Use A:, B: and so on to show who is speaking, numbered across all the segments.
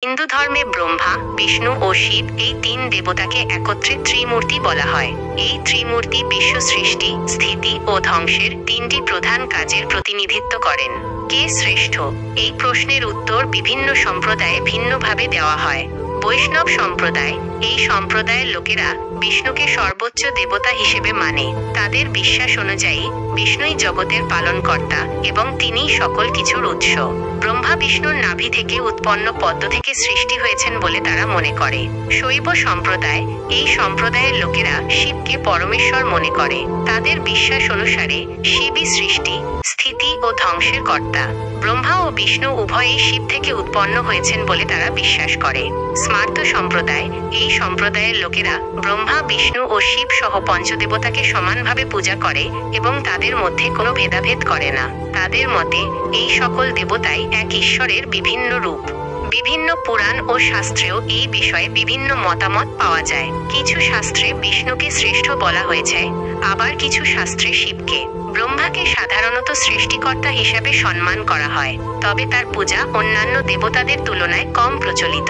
A: হিন্দু ধর্মে ব্রহ্মা, বিষ্ণু ও শিব এই তিন দেবতাকে একত্রে ত্রিমূর্তি বলা হয়। এই ত্রিমূর্তি বিশ্ব সৃষ্টি, স্থিতি ও ধ্বংসের তিনটি প্রধান কাজের প্রতিনিধিত্ব করেন। কে শ্রেষ্ঠ? এই প্রশ্নের উত্তর বিভিন্ন সম্প্রদায়ে ভিন্নভাবে দেওয়া হয়। বৈষ্ণব সম্প্রদায়, এই সম্প্রদায়ের লোকেরা বিষ্ণুকে সর্বোচ্চ দেবতা হিসেবে মানে। তাদের বিশ্বাস অনুযায়ী বিষ্ণুই জগতের পালনকর্তা এবং তিনিই সকল কিছুর উৎস। ব্রহ্মা বিষ্ণুর নাভি থেকে উৎপন্ন পদ্ম থেকে সৃষ্টি হয়েছেন বলে তারা মনে করে। শৈব সম্প্রদায়, এই সম্প্রদায়ের লোকেরা শিবকে পরমেশ্বর মনে করে। তাদের বিশ্বাস অনুসারে শিবই সৃষ্টি, স্থিতি ও ধ্বংসের কর্তা। ব্রহ্মা ও বিষ্ণু উভয়েই শিব থেকে উৎপন্ন হয়েছেন বলে তারা বিশ্বাস করে। স্মার্ত সম্প্রদায়, এই সম্প্রদায়ের লোকেরা ব্রহ্মা, বিষ্ণু ও শিব সহ পঞ্চদেবতাকে সমানভাবে পূজা করে এবং তাদের মধ্যে কোনো ভেদাভেদ করে না। তাদের মতে এই সকল দেবতাই এক ঈশ্বরের বিভিন্ন রূপ। বিভিন্ন পুরাণ ও শাস্ত্রেও এই বিষয়ে বিভিন্ন মতামত পাওয়া যায়। কিছু শাস্ত্রে বিষ্ণুকে শ্রেষ্ঠ বলা হয়েছে, আবার কিছু শাস্ত্রে শিবকে। ব্রহ্মাকে সাধারণত সৃষ্টিকর্তা হিসাবে সম্মান করা হয়, তবে তার পূজা অন্যান্য দেবতাদের তুলনায় কম প্রচলিত।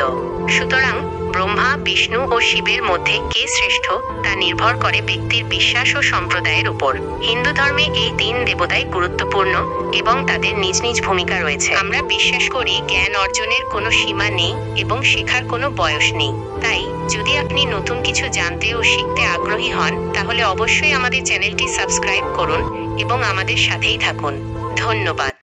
A: সুতরাং ব্রহ্মা, বিষ্ণু ও শিবের মধ্যে কে শ্রেষ্ঠ তা নির্ভর করে ব্যক্তির বিশ্বাস ও সম্প্রদায়ের উপর। হিন্দু ধর্মে এই তিন দেবতাই গুরুত্বপূর্ণ এবং তাদের নিজ নিজ ভূমিকা রয়েছে। আমরা বিশ্বাস করি জ্ঞান অর্জনের কোনো সীমা নেই এবং শেখার কোনো বয়স নেই। তাই যদি আপনি নতুন কিছু জানতে ও শিখতে আগ্রহী হন, তাহলে অবশ্যই আমাদের চ্যানেলটি সাবস্ক্রাইব করুন এবং আমাদের সাথেই থাকুন। ধন্যবাদ।